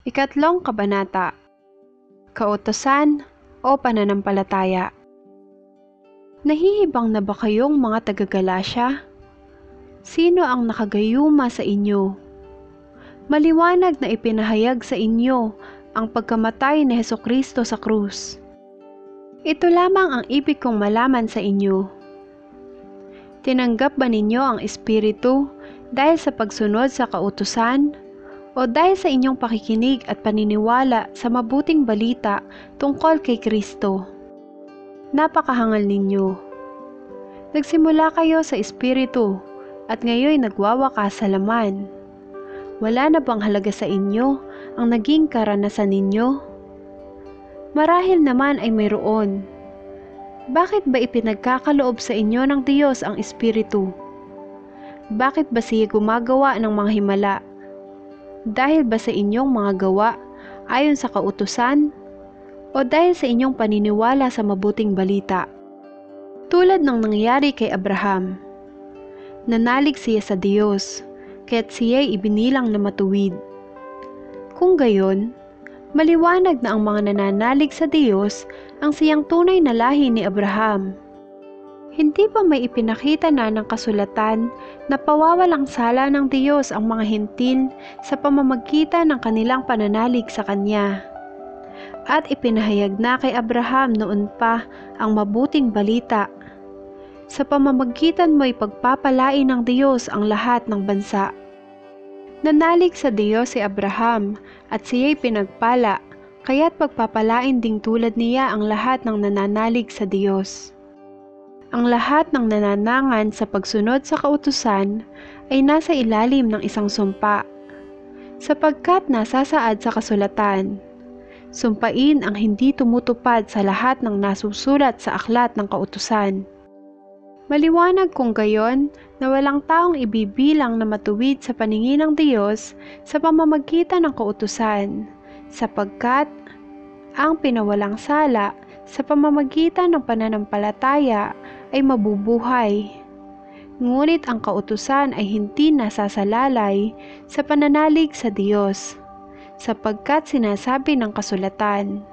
Ikatlong kabanata. Kautusan o pananampalataya. Nahihibang na ba kayong mga taga-Galasya? Sino ang nakagayuma sa inyo? Maliwanag na ipinahayag sa inyo ang pagkamatay ni Hesukristo sa krus. Ito lamang ang ibig kong malaman sa inyo. Tinanggap ba ninyo ang Espiritu dahil sa pagsunod sa kautusan o dahil sa inyong pakikinig at paniniwala sa mabuting balita tungkol kay Kristo? Napakahangal ninyo. Nagsimula kayo sa Espiritu at ngayon nagwawakas sa laman. Wala na bang halaga sa inyo ang naging karanasan ninyo? Marahil naman ay mayroon. Bakit ba ipinagkakaloob sa inyo ng Diyos ang Espiritu? Bakit ba siya gumagawa ng mga himala? Dahil ba sa inyong mga gawa ayon sa kautusan? O dahil sa inyong paniniwala sa mabuting balita? Tulad ng nangyari kay Abraham. Nanalig siya sa Diyos, kaya't siya'y ibinilang na matuwid. Kung gayon, maliwanag na ang mga nananalig sa Diyos ang siyang tunay na lahi ni Abraham. Hindi ba may ipinakita na ng kasulatan na pawawalang sala ng Diyos ang mga hentil sa pamamagitan ng kanilang pananalig sa Kanya? At ipinahayag na kay Abraham noon pa ang mabuting balita. Sa pamamagitan mo'y pagpapalain ng Diyos ang lahat ng bansa. Nanalig sa Diyos si Abraham at siya'y pinagpala, kaya't pagpapalain ding tulad niya ang lahat ng nananalig sa Diyos. Ang lahat ng nananangan sa pagsunod sa kautusan ay nasa ilalim ng isang sumpa, sapagkat nasasaad sa kasulatan, sumpain ang hindi tumutupad sa lahat ng nasusulat sa aklat ng kautusan. Maliwanag kung gayon na walang taong ibibilang na matuwid sa paningin ng Diyos sa pamamagitan ng kautusan, sapagkat ang pinawalang sala sa pamamagitan ng pananampalataya ay mabubuhay. Ngunit ang kautusan ay hindi nasasalalay sa pananalig sa Diyos, sapagkat sinasabi ng kasulatan,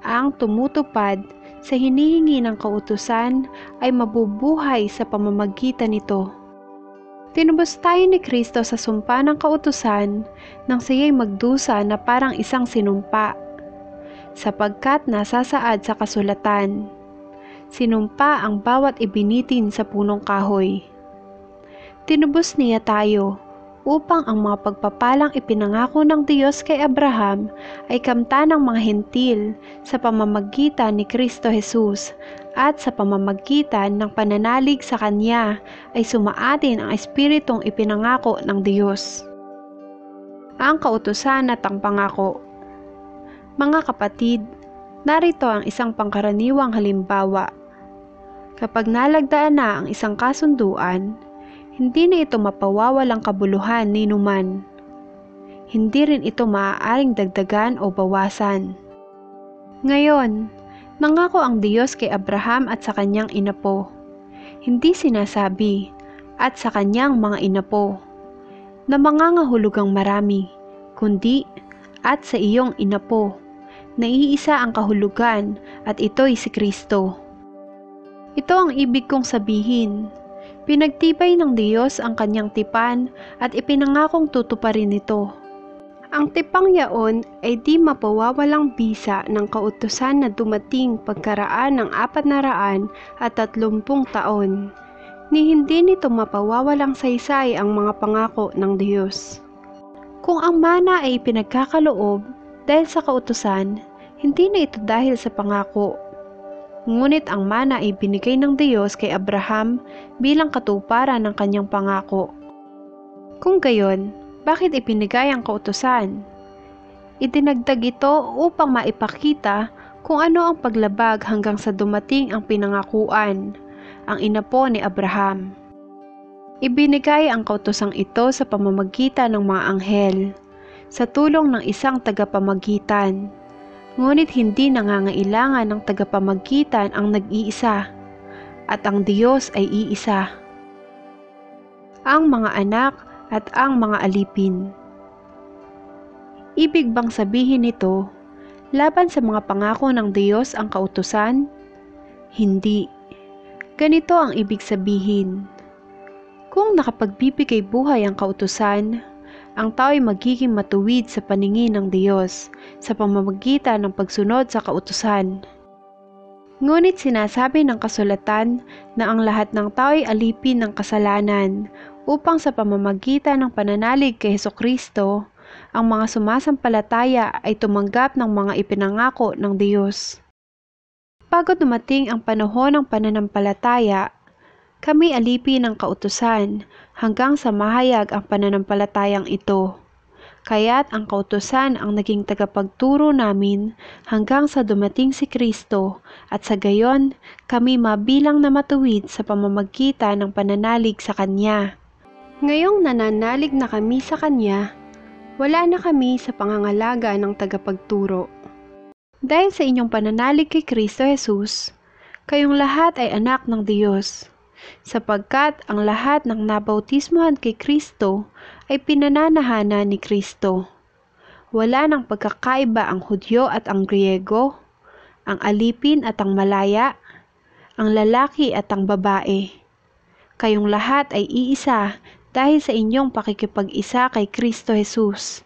ang tumutupad sa hinihingi ng kautusan ay mabubuhay sa pamamagitan nito. Tinubos tayo ni Kristo sa sumpa ng kautusan nang siya'y magdusa na parang isang sinumpa, sapagkat nasasaad sa kasulatan, sinumpa ang bawat ibinitin sa punong kahoy. Tinubos niya tayo upang ang mga pagpapalang ipinangako ng Diyos kay Abraham ay kamtan ng mga hentil sa pamamagitan ni Kristo Jesus, at sa pamamagitan ng pananalig sa Kanya ay sumaatin ang Espiritong ipinangako ng Diyos. Ang kautusan at ang pangako. Mga kapatid, narito ang isang pangkaraniwang halimbawa. Kapag nalagdaan na ang isang kasunduan, hindi na ito mapawawalang kabuluhan ni numan. Hindi rin ito maaaring dagdagan o bawasan. Ngayon, nangako ang Diyos kay Abraham at sa kanyang inapo. Hindi sinasabi, at sa kanyang mga inapo, na mangangahulugang marami, kundi, at sa iyong inapo, na iisa ang kahulugan, at ito'y si Kristo. Ito ang ibig kong sabihin. Pinagtibay ng Diyos ang kanyang tipan at ipinangakong tutuparin ito. Ang tipang yaon ay di mapawawalang bisa ng kautusan na dumating pagkaraan ng 430 taon, ni hindi nito mapawawalang saysay ang mga pangako ng Diyos. Kung ang mana ay pinagkakaloob dahil sa kautusan, hindi na ito dahil sa pangako. Ngunit ang mana ay binigay ng Diyos kay Abraham bilang katuparan ng kanyang pangako. Kung gayon, bakit ipinigay ang kautusan? Idinagdag ito upang maipakita kung ano ang paglabag hanggang sa dumating ang pinangakuan, ang inapo ni Abraham. Ibinigay ang kautusang ito sa pamamagitan ng mga anghel, sa tulong ng isang tagapamagitan. Ngunit hindi nangangailangan ng tagapamagitan ang nag-iisa, at ang Diyos ay iisa. Ang mga anak at ang mga alipin. Ibig bang sabihin nito, laban sa mga pangako ng Diyos ang kautusan? Hindi. Ganito ang ibig sabihin. Kung nakapagbibigay buhay ang kautusan, ang tao ay magiging matuwid sa paningin ng Diyos sa pamamagitan ng pagsunod sa kautusan. Ngunit sinasabi ng kasulatan na ang lahat ng tao ay alipin ng kasalanan upang sa pamamagitan ng pananalig kay Hesukristo, ang mga sumasampalataya ay tumanggap ng mga ipinangako ng Diyos. Bago dumating ang panahon ng pananampalataya, kami alipin ng kautusan hanggang sa mahayag ang pananampalatayang ito. Kaya't ang kautusan ang naging tagapagturo namin hanggang sa dumating si Kristo at sa gayon kami mabilang na matuwid sa pamamagitan ng pananalig sa Kanya. Ngayong nananalig na kami sa Kanya, wala na kami sa pangangalaga ng tagapagturo. Dahil sa inyong pananalig kay Kristo Jesus, kayong lahat ay anak ng Diyos, sapagkat ang lahat ng nabautismuhan kay Kristo ay pinananahana ni Kristo. Wala nang pagkakaiba ang Hudyo at ang Griego, ang alipin at ang malaya, ang lalaki at ang babae. Kayong lahat ay iisa dahil sa inyong pakikipag-isa kay Kristo Jesus.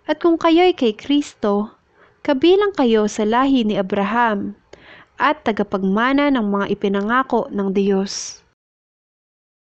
At kung kayo'y kay Kristo, kabilang kayo sa lahi ni Abraham at tagapagmana ng mga ipinangako ng Diyos.